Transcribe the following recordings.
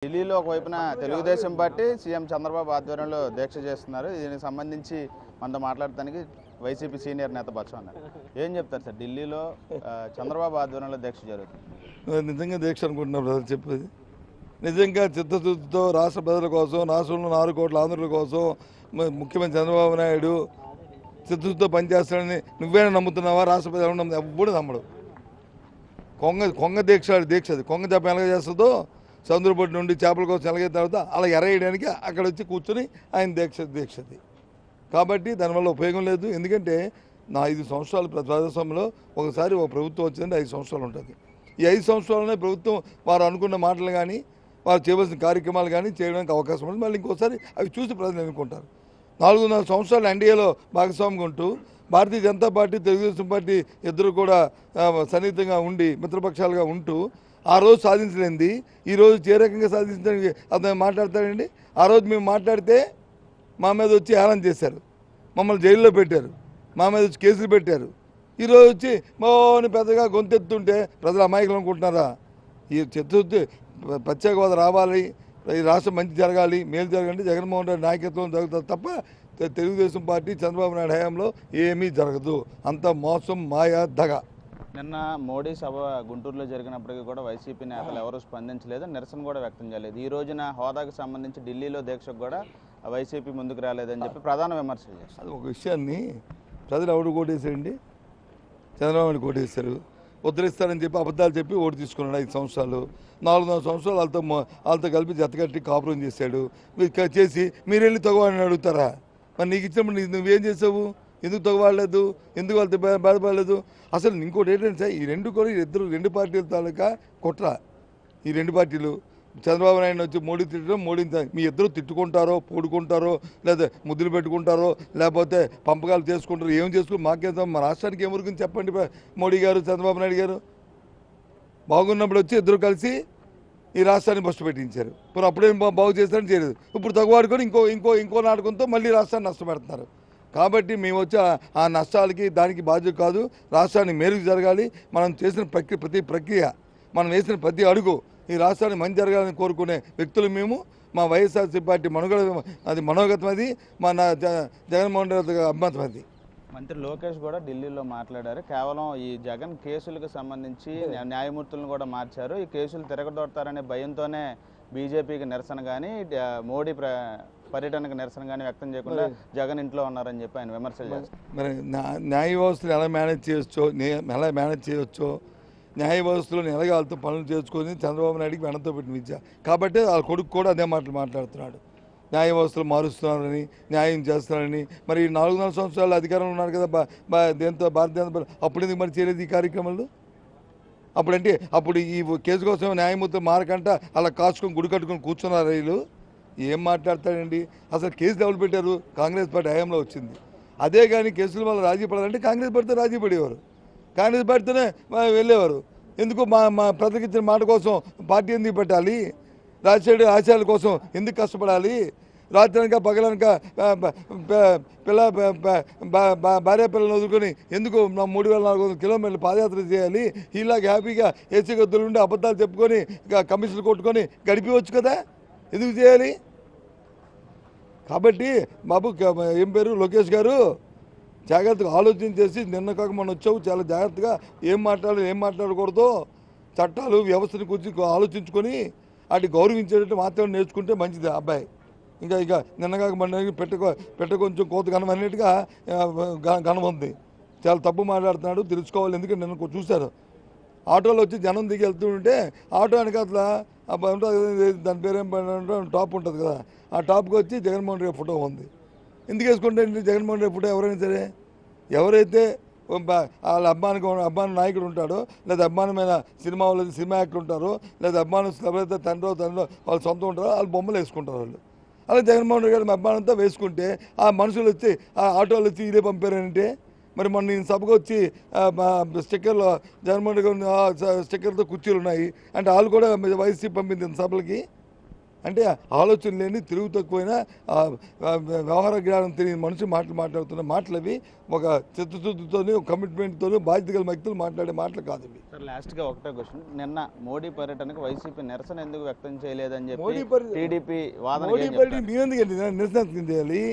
ఢిల్లీలో ఒకవైపున Telugu Desam party CM Chandrababu ఆధ్వర్యంలో దీక్ష చేస్తున్నారు. దీనికి సంబంధించి మనతో మాట్లాడటానికి వైసీపీ సీనియర్ నేత బచ్చు అన్నారు. ఏం చెప్తారు సార్? ఢిల్లీలో చంద్రబాబు ఆధ్వర్యంలో దీక్ష జరుగుతుంది. నిజంగా దీక్ష అనుకుంటున్నా బ్రదర్ చెప్పేది. నిజంగా చిత్తశుద్ధితో రాష్ట్ర ప్రజల కోసం, రాష్ట్రంలో 4 కోట్ల ఆంధ్రుల కోసం ముఖ్యమంత్రి చంద్రబాబు నాయుడు చిత్తశుద్ధితో పనిచేస్తాడని నువ్వేనా నమ్ముతున్నావా? రాష్ట్ర ప్రజలు ఎప్పుడు నమ్మడు. కొంగ దీక్ష అది. కొంగ దెబ్బ ఎలాగ చేస్తుందో సముద్రపొట్టి నుండి చేపల కోసం ఎలాగైన తర్వాత అలా ఎరవేయడానికి అక్కడ వచ్చి కూర్చొని ఆయన దీక్షది. కాబట్టి దానివల్ల ఉపయోగం లేదు. ఎందుకంటే నా 5 సంవత్సరాలు ప్రజాస్వామ్యంలో ఒకసారి ఒక ప్రభుత్వం వచ్చిందంటే 5 సంవత్సరాలు ఉంటుంది. ఈ 5 సంవత్సరాలనే ప్రభుత్వం వారు అనుకున్న మాటలు కానీ వారు చేయవలసిన కార్యక్రమాలు కానీ చేయడానికి అవకాశం ఉంటుంది. మళ్ళీ ఇంకోసారి అవి చూసి ప్రజలు ఎన్నుకుంటారు. 4.5 సంవత్సరాలు ఎన్డీఏలో భాగస్వామిగా ఉంటూ భారతీయ జనతా పార్టీ, తెలుగుదేశం పార్టీ ఇద్దరు కూడా సన్నిహితంగా ఉండి మిత్రపక్షాలుగా ఉంటూ ఆ రోజు సాధించలేంది ఈ రోజు ఏ రకంగా సాధించడానికి అతను మాట్లాడతాడండి. ఆ రోజు మేము మాట్లాడితే మా మీద వచ్చి హేళన చేశారు, మమ్మల్ని జైల్లో పెట్టారు, మా మీద వచ్చి కేసులు పెట్టారు. ఈరోజు వచ్చి మోని పెద్దగా గొంతెత్తుంటే ప్రజలు అమాయకులు అనుకుంటున్నారా? ఈ చిత్తశుద్ధి ప్రత్యేక హోదా రావాలి, ఈ రాష్ట్రం మంచి జరగాలి, మేలు జరగాలంటే జగన్మోహన్ రెడ్డి నాయకత్వం జరుగుతుంది తప్ప తెలుగుదేశం పార్టీ చంద్రబాబు నాయుడు హయాంలో ఏమీ జరగదు. అంత మోసం, మాయా, దగ. నిన్న మోడీ సభ గుంటూరులో జరిగినప్పటికీ కూడా వైసీపీ నేతలు ఎవరూ స్పందించలేదు, నిరసన కూడా వ్యక్తం చేయలేదు. ఈ రోజున హోదాకు సంబంధించి ఢిల్లీలో దీక్షకు కూడా వైసీపీ ముందుకు రాలేదని చెప్పి ప్రధాన విమర్శలు చేస్తారు. అది ఒక విషయాన్ని ప్రజలు ఎవరు కోటేశారండి? చంద్రబాబు నాయుడు కోటేశారు. ఉద్ధరిస్తారని చెప్పి అబద్ధాలు చెప్పి ఓటు తీసుకున్నాడు 5 సంవత్సరాలు. 4.5 సంవత్సరాలు వాళ్ళతో కలిపి జతకట్టి కాపురం చేశాడు. చేసి మీరు వెళ్ళి తగవాడిని అడుగుతారా? మరి నీకు ఇచ్చినప్పుడు నువ్వేం చేసావు? ఎందుకు తగవాడలేదు? ఎందుకు వాళ్ళతో బాధపడలేదు? అసలు ఇంకోటి ఏంటంటే ఈ రెండు పార్టీల తాలూకా కుట్ర. ఈ 2 పార్టీలు చంద్రబాబు నాయుడు వచ్చి మోడీ తిట్టడం, మోడీని మీ ఇద్దరు తిట్టుకుంటారో, పోడుకుంటారో, లేదా ముద్దులు పెట్టుకుంటారో, లేకపోతే పంపకాలు చేసుకుంటారో, ఏం చేసుకుని మాకేం మా రాష్ట్రానికి ఏం వరకు చెప్పండి. మోడీ గారు, చంద్రబాబు నాయుడు గారు బాగున్నప్పుడు వచ్చి ఇద్దరు కలిసి ఈ రాష్ట్రాన్ని బస్సు పెట్టించారు. ఇప్పుడు అప్పుడేం బాగు చేస్తారని చేయలేదు. ఇప్పుడు తగువాడుకొని ఇంకో నాటకంతో మళ్ళీ రాష్ట్రాన్ని నష్టపెడుతున్నారు. కాబట్టి మేము వచ్చి ఆ నష్టాలకి దానికి బాధ్యత కాదు. రాష్ట్రాన్ని మేలుకు జరగాలి. మనం చేసిన ప్రతి ప్రక్రియ, మనం వేసిన ప్రతి అడుగు ఈ రాష్ట్రాన్ని మంచి జరగాలని కోరుకునే వ్యక్తులు మేము. మా వైఎస్ఆర్సీ పార్టీ అది మనోగతం, అది మన జగన్మోహన్ రెడ్డి అభిమతం. అది మంత్రి లోకేష్ కూడా ఢిల్లీలో మాట్లాడారు. కేవలం ఈ జగన్ కేసులకు సంబంధించి న్యాయమూర్తులను కూడా మార్చారు. ఈ కేసులు తిరగదొడతారనే భయంతోనే బీజేపీకి నిరసన కానీ, మోడీ పర్యటనకు నిరసన కానీ వ్యక్తం చేయకుండా జగన్ ఇంట్లో ఉన్నారని చెప్పి ఆయన విమర్శలు చేస్తారు. మరి న్యాయ వ్యవస్థలు ఎలా మేనేజ్ చేయవచ్చో న్యాయ వ్యవస్థలో ఎలాగ వాళ్ళతో పనులు చేసుకొని చంద్రబాబు నాయుడికి వెనతో పెట్టిన విద్య. కాబట్టి వాళ్ళ కొడుకు కూడా అదే మాటలు మాట్లాడుతున్నాడు. న్యాయ వ్యవస్థలు మారుస్తున్నారని, న్యాయం చేస్తున్నారని. మరి 4.5 సంవత్సరాలు అధికారంలో ఉన్నారు కదా దేంతో భారతీయ అప్పుడు ఎందుకు మరి చేయలేదు ఈ కార్యక్రమాలు? అప్పుడు ఈ కేసు కోసం న్యాయమూర్తి మారకంట అలా కాచుకొని గుడి కట్టుకొని కూర్చున్నారు. వీళ్ళు ఏం మాట్లాడతాడండి? అసలు కేసులు ఎవరు పెట్టారు? కాంగ్రెస్ పార్టీ హయాంలో వచ్చింది. అదే కానీ కేసుల వల్ల రాజీ పడాలంటే కాంగ్రెస్ పార్టీతో రాజీ పడేవారు, కాంగ్రెస్ పార్టీతోనే వెళ్ళేవారు. ఎందుకు మా ప్రజలకు ఇచ్చిన మాట కోసం పార్టీ ఎందుకు పెట్టాలి? రాజశేఖర్ ఆశయాల కోసం ఎందుకు కష్టపడాలి? రాత్రనక పగలనక భార్య పిల్లలు వదులుకొని ఎందుకు 3400 కిలోమీటర్లు పాదయాత్ర చేయాలి? ఇలాగ హ్యాపీగా ఏసీ గదులు ఉండి అబద్ధాలు చెప్పుకొని కమిషన్లు కొట్టుకొని గడిపివచ్చు కదా, ఎందుకు చేయాలి? కాబట్టి బాబు ఏం పేరు లోకేష్ గారు, జాగ్రత్తగా ఆలోచించేసి నిన్న కాక మొన్న వచ్చావు, చాలా జాగ్రత్తగా ఏం మాట్లాడకూడదో చట్టాలు వ్యవస్థను గురించి ఆలోచించుకొని వాటి గౌరవించేటట్టు మాత్రం నేర్చుకుంటే మంచిది. అబ్బాయి ఇంకా నిన్న కాక మొన్న పెట్ట కొంచెం కోత ఘనం అన్నట్టుగా ఘనం ఉంది. చాలా తప్పు మాట్లాడుతున్నాడు, తెలుసుకోవాలి. ఎందుకంటే నిన్న చూశారు ఆటోలో వచ్చి జనం దిగి వెళ్తుంటే ఆటో వెనకాల దాని పేరు ఏం టాప్ ఉంటుంది కదా, ఆ టాప్కి వచ్చి జగన్మోహన్ రెడ్డి ఫోటో ఉంది. ఎందుకు వేసుకుంటే జగన్మోహన్ రెడ్డి ఫోటో ఎవరైనా సరే, ఎవరైతే వాళ్ళ అభిమాన నాయకుడు ఉంటాడో, లేదా అభిమానమైన సినిమా యాక్టర్ ఉంటారో, లేదా అభిమానం ఎవరైతే తండ్రో వాళ్ళు సొంతం ఉంటారో వాళ్ళు బొమ్మలు వేసుకుంటారు వాళ్ళు. అలా జగన్మోహన్ రెడ్డి గారి అభిమానంతో వేసుకుంటే ఆ మనుషులు వచ్చి ఆ ఆటోలు వచ్చి ఇదే పంపారంటే, మరి మొన్న నేను సభకు వచ్చి స్టిక్కర్లో జగన్మోహన్ రెడ్డి గారి స్టిక్కర్తో కుర్చీలు ఉన్నాయి అంటే వాళ్ళు కూడా వైసీపీ పంపింది సభలకి. అంటే ఆలోచన లేని తిరుగు తక్కువైన వ్యవహార జ్ఞానం తెలియని మనిషి మాట్లాడుతున్న మాటలు అవి ఒక చిత్తశుద్ధితోని ఒక కమిట్మెంట్తోని బాధ్యత గల వ్యక్తులు మాట్లాడే మాటలు కాదు ఇవి. సార్ లాస్ట్గా ఒకటే క్వశ్చన్, నిన్న మోడీ పర్యటనకు వైసీపీ నిరసన ఎందుకు వ్యక్తం చేయలేదని మోడీ చెప్పి టీడీపీ వాదన మోడీ పర్యటన మీ ఎందుకండి నిరసన వ్యక్తం చేయాలి?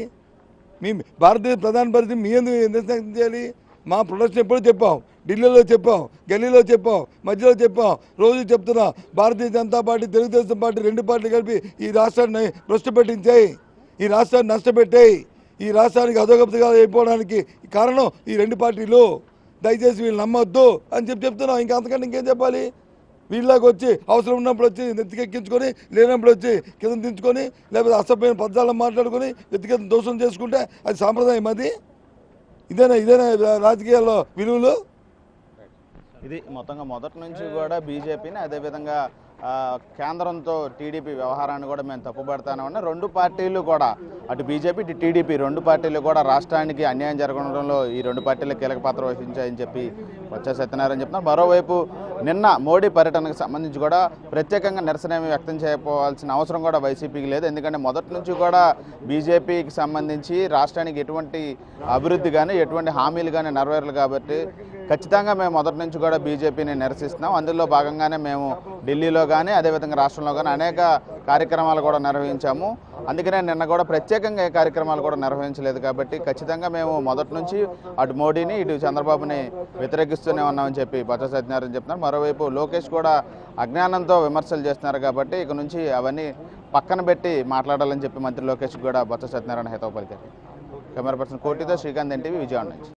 మీ భారతదేశ ప్రధాన పరిస్థితి మీ ఎందుకు నిరసన వ్యక్తం చేయాలి? మా ప్రొడక్షన్ ఎప్పుడూ చెప్పాం, ఢిల్లీలో చెప్పాం, గల్లీలో చెప్పాం, మధ్యలో చెప్పాం, రోజు చెప్తున్నా. భారతీయ జనతా పార్టీ, తెలుగుదేశం పార్టీ రెండు పార్టీలు కలిపి ఈ రాష్ట్రాన్ని భ్రష్టు పెట్టించాయి, ఈ రాష్ట్రాన్ని నష్టపెట్టాయి, ఈ రాష్ట్రానికి అధోగతిగా అయిపోవడానికి కారణం ఈ రెండు పార్టీలు. దయచేసి వీళ్ళు నమ్మొద్దు అని చెప్తున్నాం. ఇంకా అంతకంటే ఇంకేం చెప్పాలి? వీళ్ళకి వచ్చి అవసరం ఉన్నప్పుడు వచ్చి నెత్తికెక్కించుకొని, లేనప్పుడు వచ్చి కింద దించుకొని, లేకపోతే అసభ్యమైన పద్యాలను మాట్లాడుకొని వ్యక్తిగత దోషం చేసుకుంటే అది సాంప్రదాయం. అది ఇదేనా రాజకీయాల్లో విలువలు? ఇది మొత్తంగా మొదటి నుంచి కూడా బీజేపీని అదేవిధంగా కేంద్రంతో టీడీపీ వ్యవహారాన్ని కూడా మేము తప్పుపడతానని రెండు పార్టీలు కూడా, అటు బీజేపీ ఇటు టీడీపీ రెండు పార్టీలు కూడా రాష్ట్రానికి అన్యాయం జరగడంలో ఈ రెండు పార్టీలు కీలక పాత్ర వహించాయని చెప్పి బొత్స సత్యనారాయణ చెప్తున్నారు. మరోవైపు నిన్న మోడీ పర్యటనకు సంబంధించి కూడా ప్రత్యేకంగా నిరసన వ్యక్తం చేయకపోవాల్సిన అవసరం కూడా వైసీపీకి లేదు. ఎందుకంటే మొదటి నుంచి కూడా బీజేపీకి సంబంధించి రాష్ట్రానికి ఎటువంటి అభివృద్ధి కానీ ఎటువంటి హామీలు కానీ నెరవేరలు కాబట్టి ఖచ్చితంగా మేము మొదటి నుంచి కూడా బీజేపీని నిరసిస్తున్నాం. అందులో భాగంగానే మేము ఢిల్లీలో కానీ అదేవిధంగా రాష్ట్రంలో కానీ అనేక కార్యక్రమాలు కూడా నిర్వహించాము. అందుకనే నిన్న కూడా ప్రత్యేకంగా ఏ కార్యక్రమాలు కూడా నిర్వహించలేదు. కాబట్టి ఖచ్చితంగా మేము మొదటి నుంచి అటు మోడీని ఇటు చంద్రబాబుని వ్యతిరేకిస్తూనే ఉన్నామని చెప్పి బొత్స సత్యనారాయణ చెప్తున్నారు. మరోవైపు లోకేష్ కూడా అజ్ఞానంతో విమర్శలు చేస్తున్నారు. కాబట్టి ఇక నుంచి అవన్నీ పక్కన పెట్టి మాట్లాడాలని చెప్పి మంత్రి లోకేష్ కూడా బొత్స సత్యనారాయణ హితవు పలికారు. కెమెరా పర్సన్ కోటితో శ్రీకాంత్ ఎన్టీవీ, విజయవాడ నుంచి.